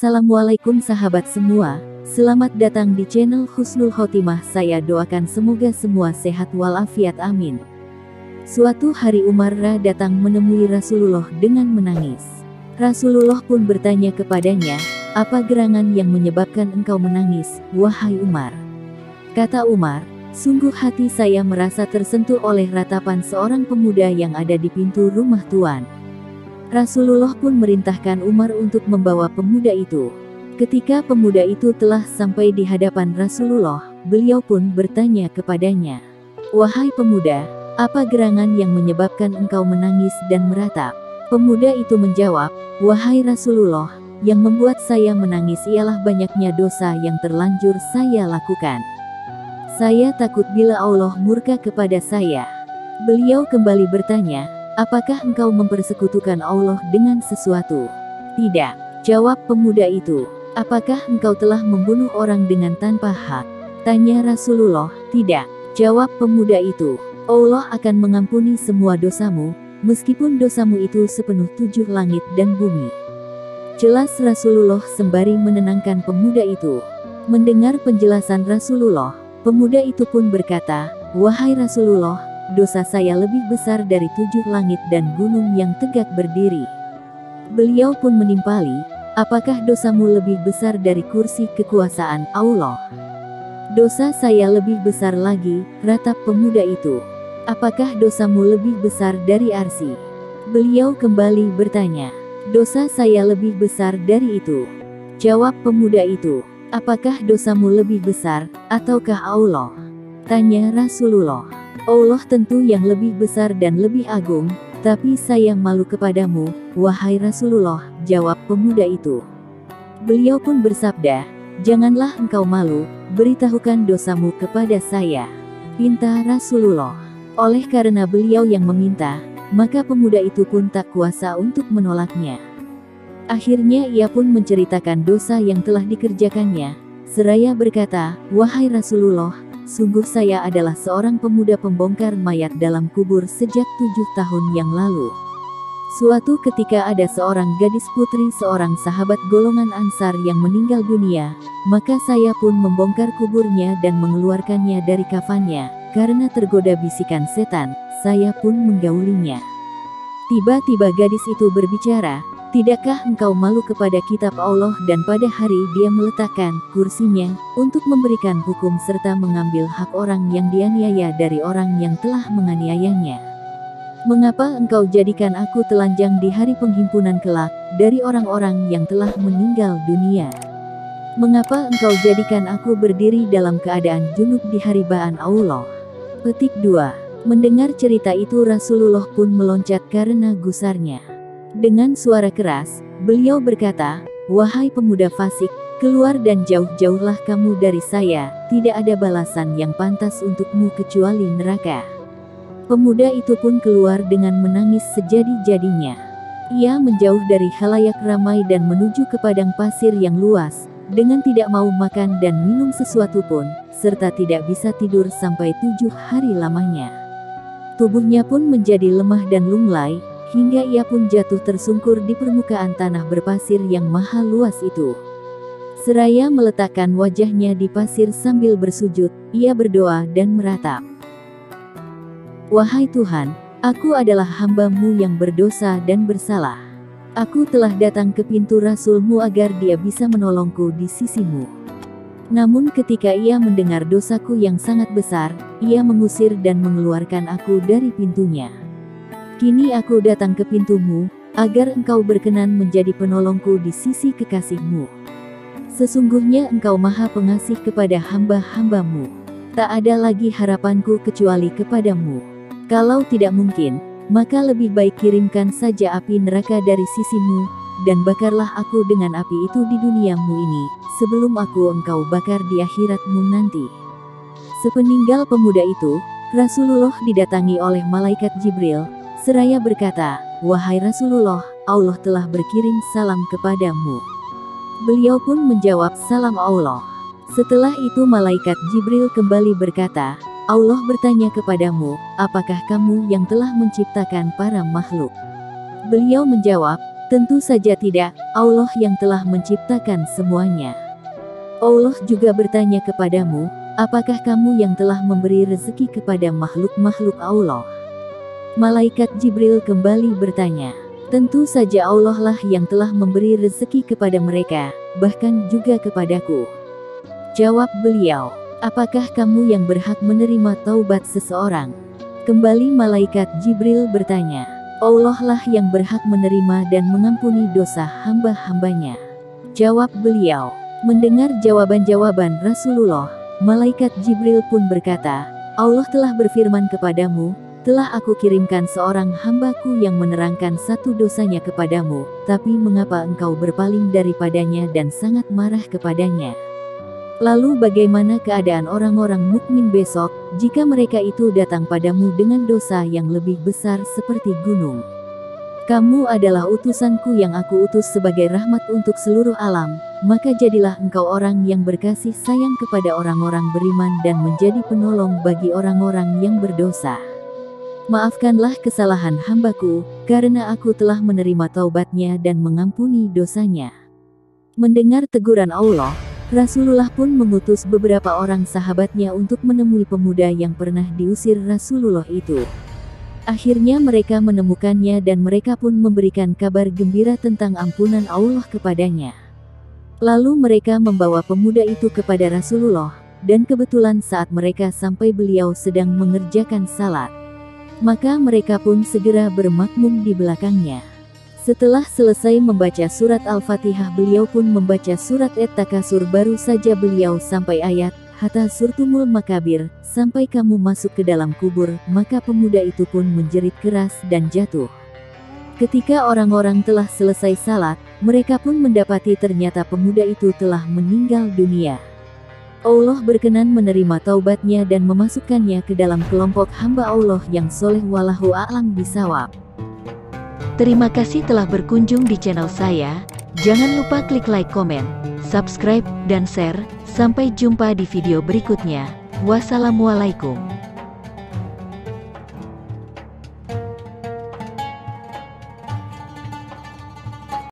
Assalamualaikum sahabat semua, selamat datang di channel Husnul Khotimah. Saya doakan semoga semua sehat walafiat, amin. Suatu hari Umar datang menemui Rasulullah dengan menangis. Rasulullah pun bertanya kepadanya, "Apa gerangan yang menyebabkan engkau menangis, wahai Umar?" Kata Umar, "Sungguh hati saya merasa tersentuh oleh ratapan seorang pemuda yang ada di pintu rumah Tuan." Rasulullah pun merintahkan Umar untuk membawa pemuda itu. Ketika pemuda itu telah sampai di hadapan Rasulullah, beliau pun bertanya kepadanya, "Wahai pemuda, apa gerangan yang menyebabkan engkau menangis dan meratap?" Pemuda itu menjawab, "Wahai Rasulullah, yang membuat saya menangis ialah banyaknya dosa yang terlanjur saya lakukan. Saya takut bila Allah murka kepada saya." Beliau kembali bertanya, "Apakah engkau mempersekutukan Allah dengan sesuatu?" "Tidak," jawab pemuda itu. "Apakah engkau telah membunuh orang dengan tanpa hak?" tanya Rasulullah. "Tidak," jawab pemuda itu. "Allah akan mengampuni semua dosamu, meskipun dosamu itu sepenuh 7 langit dan bumi." Jelas Rasulullah sembari menenangkan pemuda itu. Mendengar penjelasan Rasulullah, pemuda itu pun berkata, "Wahai Rasulullah, dosa saya lebih besar dari 7 langit dan gunung yang tegak berdiri." Beliau pun menimpali, "Apakah dosamu lebih besar dari kursi kekuasaan Allah?" "Dosa saya lebih besar lagi," ratap pemuda itu. "Apakah dosamu lebih besar dari arsy?" Beliau kembali bertanya, "Dosa saya lebih besar dari itu." Jawab pemuda itu, "Apakah dosamu lebih besar, ataukah Allah?" tanya Rasulullah. "Allah tentu yang lebih besar dan lebih agung, tapi saya malu kepadamu, wahai Rasulullah," jawab pemuda itu. Beliau pun bersabda, "Janganlah engkau malu, beritahukan dosamu kepada saya," pinta Rasulullah. Oleh karena beliau yang meminta, maka pemuda itu pun tak kuasa untuk menolaknya. Akhirnya ia pun menceritakan dosa yang telah dikerjakannya, seraya berkata, "Wahai Rasulullah, sungguh saya adalah seorang pemuda pembongkar mayat dalam kubur sejak 7 tahun yang lalu. Suatu ketika ada seorang gadis putri seorang sahabat golongan Ansar yang meninggal dunia, maka saya pun membongkar kuburnya dan mengeluarkannya dari kafannya. Karena tergoda bisikan setan, saya pun menggaulinya." Tiba-tiba gadis itu berbicara, "Tidakkah engkau malu kepada kitab Allah dan pada hari Dia meletakkan kursinya untuk memberikan hukum serta mengambil hak orang yang dianiaya dari orang yang telah menganiayanya? Mengapa engkau jadikan aku telanjang di hari penghimpunan kelak dari orang-orang yang telah meninggal dunia? Mengapa engkau jadikan aku berdiri dalam keadaan junub di hari ba'an Allah?" Petik 2. Mendengar cerita itu Rasulullah pun meloncat karena gusarnya. Dengan suara keras, beliau berkata, "Wahai pemuda fasik, keluar dan jauh-jauhlah kamu dari saya, tidak ada balasan yang pantas untukmu kecuali neraka." Pemuda itu pun keluar dengan menangis sejadi-jadinya. Ia menjauh dari khalayak ramai dan menuju ke padang pasir yang luas, dengan tidak mau makan dan minum sesuatu pun, serta tidak bisa tidur sampai 7 hari lamanya. Tubuhnya pun menjadi lemah dan lunglai, hingga ia pun jatuh tersungkur di permukaan tanah berpasir yang maha luas itu. Seraya meletakkan wajahnya di pasir sambil bersujud, ia berdoa dan meratap, "Wahai Tuhan, aku adalah hamba-Mu yang berdosa dan bersalah. Aku telah datang ke pintu Rasul-Mu agar Dia bisa menolongku di sisi-Mu. Namun ketika ia mendengar dosaku yang sangat besar, ia mengusir dan mengeluarkan aku dari pintunya. Kini aku datang ke pintu-Mu, agar Engkau berkenan menjadi penolongku di sisi kekasih-Mu. Sesungguhnya Engkau maha pengasih kepada hamba-hamba-Mu. Tak ada lagi harapanku kecuali kepadamu. Kalau tidak mungkin, maka lebih baik kirimkan saja api neraka dari sisi-Mu, dan bakarlah aku dengan api itu di dunia-Mu ini, sebelum aku Engkau bakar di akhirat-Mu nanti." Sepeninggal pemuda itu, Rasulullah didatangi oleh malaikat Jibril, seraya berkata, "Wahai Rasulullah, Allah telah berkirim salam kepadamu." Beliau pun menjawab, "Salam Allah." Setelah itu malaikat Jibril kembali berkata, "Allah bertanya kepadamu, apakah kamu yang telah menciptakan para makhluk?" Beliau menjawab, Tentu saja tidak, Allah yang telah menciptakan semuanya. Allah juga bertanya kepadamu, apakah kamu yang telah memberi rezeki kepada makhluk-makhluk Allah? Malaikat Jibril kembali bertanya, tentu saja Allah lah yang telah memberi rezeki kepada mereka, bahkan juga kepadaku. Jawab beliau, apakah kamu yang berhak menerima taubat seseorang? Kembali malaikat Jibril bertanya, Allah lah yang berhak menerima dan mengampuni dosa hamba-hambanya. Jawab beliau. Mendengar jawaban-jawaban Rasulullah, malaikat Jibril pun berkata, Allah telah berfirman kepadamu, telah aku kirimkan seorang hambaku yang menerangkan satu dosanya kepadamu, tapi mengapa engkau berpaling daripadanya dan sangat marah kepadanya? Lalu bagaimana keadaan orang-orang mukmin besok, jika mereka itu datang padamu dengan dosa yang lebih besar seperti gunung? Kamu adalah utusanku yang aku utus sebagai rahmat untuk seluruh alam, maka jadilah engkau orang yang berkasih sayang kepada orang-orang beriman dan menjadi penolong bagi orang-orang yang berdosa. Maafkanlah kesalahan hambaku, karena aku telah menerima taubatnya dan mengampuni dosanya. Mendengar teguran Allah, Rasulullah pun mengutus beberapa orang sahabatnya untuk menemui pemuda yang pernah diusir Rasulullah itu. Akhirnya mereka menemukannya dan mereka pun memberikan kabar gembira tentang ampunan Allah kepadanya. Lalu mereka membawa pemuda itu kepada Rasulullah, dan kebetulan saat mereka sampai beliau sedang mengerjakan salat. Maka mereka pun segera bermakmum di belakangnya. Setelah selesai membaca surat Al-Fatihah beliau pun membaca surat At-Takasur, baru saja beliau sampai ayat Hatta surtumul makabir, sampai kamu masuk ke dalam kubur, maka pemuda itu pun menjerit keras dan jatuh. Ketika orang-orang telah selesai salat, mereka pun mendapati ternyata pemuda itu telah meninggal dunia. Allah berkenan menerima taubatnya dan memasukkannya ke dalam kelompok hamba Allah yang soleh. Wallahu a'lam bishawab. Terima kasih telah berkunjung di channel saya. Jangan lupa klik like, komen, subscribe, dan share. Sampai jumpa di video berikutnya. Wassalamualaikum.